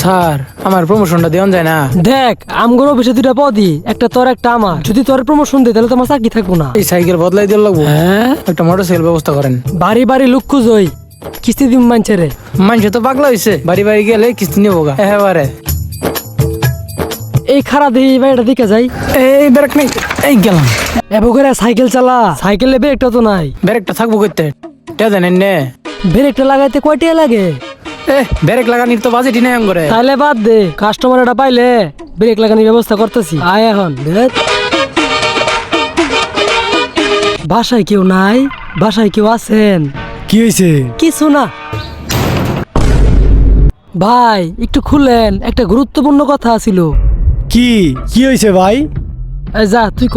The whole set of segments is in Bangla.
স্যার আমার প্রমোশনটা দেওয়া যায় না? দেখ আমগর অফিসে দুইটা পদই, একটা তোর একটা আমার। যদি তোর প্রমোশন দেয় তাহলে তোমার চাকরি থাকবো না। এই সাইকেল বদলাই দিয়ে লাগবো। হ্যাঁ, একটা মোটরসাইকেল ব্যবস্থা করেন। বাড়ি বাড়ি লোক খুঁজই, কিস্তি দিম মানছে রে। মানুষ তো পাগলা হয়েছে, বাড়ি বাড়ি গেলে কিস্তি নেবো গা এবারে। এই খারাপ দেখি বাড়িটা দিকে যাই। এই ব্রেক নেই, এই গেলাম। এবার করে সাইকেল চালা, সাইকেলে ব্রেকটা তো নাই। ব্রেকটা থাকবো করতে টা জানেন নে? ব্রেকটা লাগাইতে কয়টা লাগে? ব্রেক লাগানির তো বাজেটই নাই করে। তাহলে বাদ দে, কাস্টমার এটা পাইলে ব্রেক লাগানোর ব্যবস্থা করতেছি। আয় এখন দেখ। বাসায় কেউ নাই? বাসায় কেউ আছেন? কি হয়েছে? কিছু না ভাই, একটু খুললেন, একটা গুরুত্বপূর্ণ কথা ছিল। কি কি হয়েছে ভাই? এই যা তুই ক।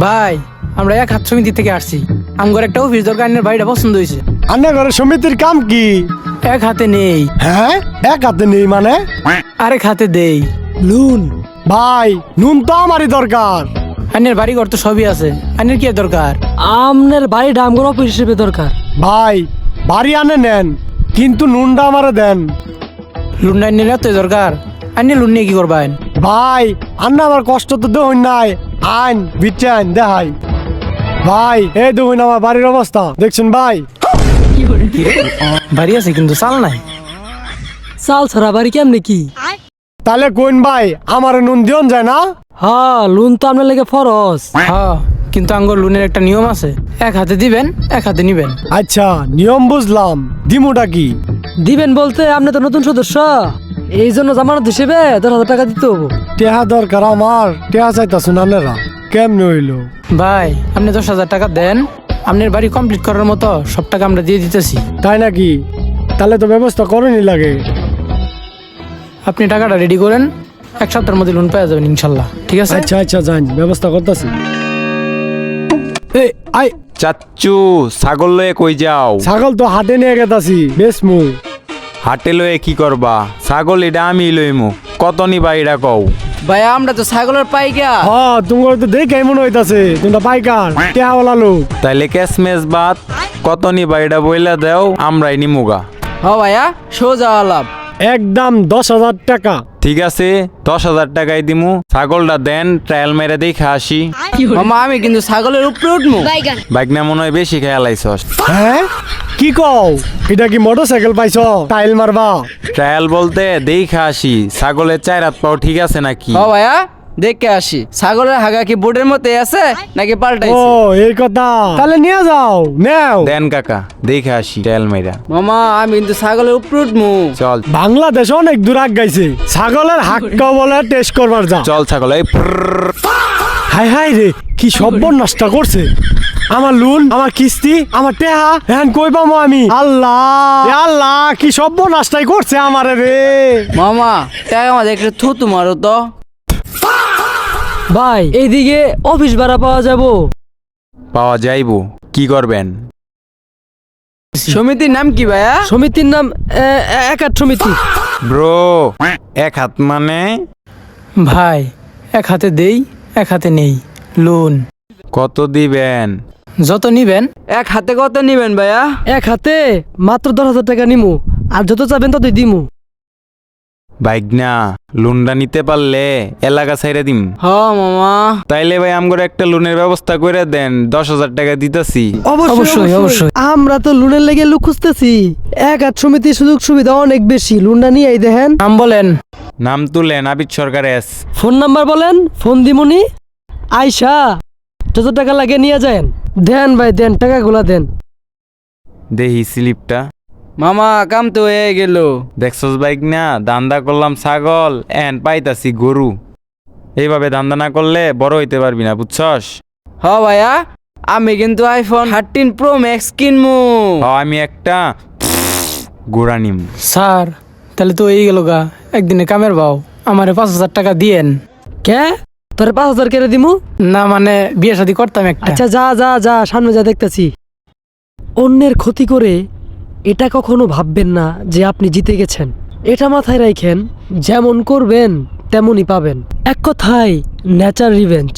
ভাই আমরা এক হাত সমিতি থেকে আসছি, আমগর একটা অফিস দরকার, আইনের বাড়িটা পছন্দ হয়েছে। আন্না ঘরে সমিতির কাম কি? এক হাতে নেই। হ্যাঁ, এক হাতে নেই মানে? আরেক হাতে দেই। লুন ভাই নুন তো আমারই দরকার। আইনের বাড়ি ঘর তো সবই আছে, আইনের কি দরকার? আমনের বাড়িটা আমগর অফিস হিসেবে দরকার। ভাই বাড়ি আনে নেন, কিন্তু নুনটা আমারে দেন। লুন আইনের এতই দরকার, আইনের লুন নিয়ে কি করবেন? ভাই আন্না আমার কষ্ট তো দেখুন নাই, আইন বিচ্ছেন দেখাই। ভাই এই দেখুন আমার বাড়ির অবস্থা দেখছেন ভাই। বাড়ি আছে কিন্তু চাল নাই। চাল ছাড়া বাড়ি কেমনে কি? তাহলে কোন ভাই আমার নুন দিয়ন যায় না? হ্যাঁ, লুন তো আপনার লেগে ফরজ। হ্যাঁ, কিন্তু আঙ্গর লুনের একটা নিয়ম আছে, এক হাতে দিবেন এক হাতে নিবেন। আচ্ছা নিয়ম বুঝলাম, দিমুটা কি? দিবেন বলতে আপনি তো নতুন সদস্য, এই জন্য জামানত হিসেবে 10,000 টাকা দিতে হবো। টেহা দরকার আমার, টেহা চাইতাছুন আপনারা, কেমনে হইলো? ভাই আপনি 10,000 টাকা দেন, আপনার বাড়ি কমপ্লিট করার মতো সব টাকা আমরা দিয়ে দিতেছি। তাই নাকি? তাহলে তো ব্যবস্থা করেনি লাগে। আপনি টাকাটা রেডি করেন, এক সপ্তাহের মধ্যে লোন পেয়ে যাবেন ইনশাল্লাহ। ঠিক আছে? আচ্ছা আচ্ছা যান, ব্যবস্থা করতেছি। এই আই চাচ্চু ছাগল লয়ে কই যাও? ছাগল তো হাটে নিয়ে গেতাছি বেসমু। হাটে লয়ে কি করবা? ছাগল এটা আমি লইমু, কত নিবা এটা কও। ভাই আমরা তো ছাগলের পাইকা। হ্যাঁ তোমার তো দেখে এমন হইতাছে তোমরা পাইকার টেহাওয়ালা লোক। তাইলে ক্যাশমেশ বাদ কত নিবা এটা বইলা দেও, আমরাই নিমুগা। হ ভাইয়া, সোজা আলাপ। একদম 10,000 টাকা। ঠিক আছে 10,000 টাকাই দিমু, ছাগলটা দেন ট্রায়াল মেরে দেখে আসি। মামা আমি কিন্তু ছাগলের উপরে উঠবো। বাইক না মনে হয় বেশি খেয়ালাইছস। হ্যাঁ কি কও? এটা কি মোটরসাইকেল পাইছ টাইল মারবা? ট্রায়াল বলতে দেখে আসি ছাগলের 4 হাত পাও ঠিক আছে নাকি। হ ভাইয়া, দেখে আসি ছাগলের হাগা কি বোর্ডের মধ্যে আছে নাকি ও পাল্টাইছে। এই কথা, তাহলে নিয়ে যাও নেও। দেন কাকা দেখে আসি ট্রায়াল মেরা। মামা আমি কিন্তু ছাগলের উপরে উঠবো। চল বাংলাদেশ অনেক দূর আগ গাইছে, ছাগলের হাক্কা বলে টেস্ট করবার যা। চল ছাগল এই ফ্ররর। হাই হাই রে, কি সর্বনাশটা করছে। আমার লুন, আমার কিস্তি, আমার টেহা হ্যাঁ কই পাবো আমি? আল্লাহ এ আল্লাহ, কি সর্বনাশটাই করছে আমারে রে। মামা টাকা আমাদের একটু থুতু মারো তো। ভাই এইদিকে অফিস ভাড়া পাওয়া যাবো? পাওয়া যাইবো, কি করবেন? সমিতির নাম কি ভাইয়া? সমিতির নাম একাট সমিতি। ব্রো এক হাত মানে? ভাই এক হাতে দেই এক হাতে নেই লোন। কত দিবেন? যত নিবেন। এক হাতে কত নিবেন ভাইয়া? এক হাতে মাত্র 10,000 টাকা নিমু, আর যত চাবেন ততই দিমু। বাইক না লোনটা নিতে পারলে এলাকা ছাইরে দিম। হ মামা। তাইলে ভাই আমগরে একটা লোনের ব্যবস্থা করে দেন, 10,000 টাকা দিতেছি। অবশ্যই, অবশ্যই। আমরা তো লোনের লেগে লোক খুঁজতেছি, একাট সমিতির সুযোগ সুবিধা অনেক বেশি। লোনটা নিয়ে দেখেন। নাম বলেন। নাম তুলেন আবিদ সরকার এস। ফোন নাম্বার বলেন, ফোন দিমুনি। আইসা যত টাকা লাগে নিয়ে যান। দেন ভাই দেন, টাকাগুলা দেন। দেহি স্লিপটা। মামা কাম তো হয়ে গেল। দেখছস বাইক না, দান্দা করলাম ছাগল, এন পাইতাছি গরু। এইভাবে দান্দা না করলে বড় হইতে পারবি না, বুঝছস? হ ভাইয়া, আমি কিন্তু আইফোন 13 প্রো ম্যাক্স কিনমু। আমি একটা গোড়া নিম। স্যার তাহলে তো এই গেল গা একদিনে কামের ভাও, আমারে 5,000 টাকা দিয়েন। কে তোর 5,000 কেড়ে দিমু? না মানে বিয়ে শাদী করতাম একটা। আচ্ছা যা যা যা, সামনে যা দেখতেছি। অন্যের ক্ষতি করে এটা কখনো ভাববেন না যে আপনি জিতে গেছেন। এটা মাথায় রাখেন, যেমন করবেন তেমনই পাবেন। এক কথায় নেচার রিভেঞ্জ।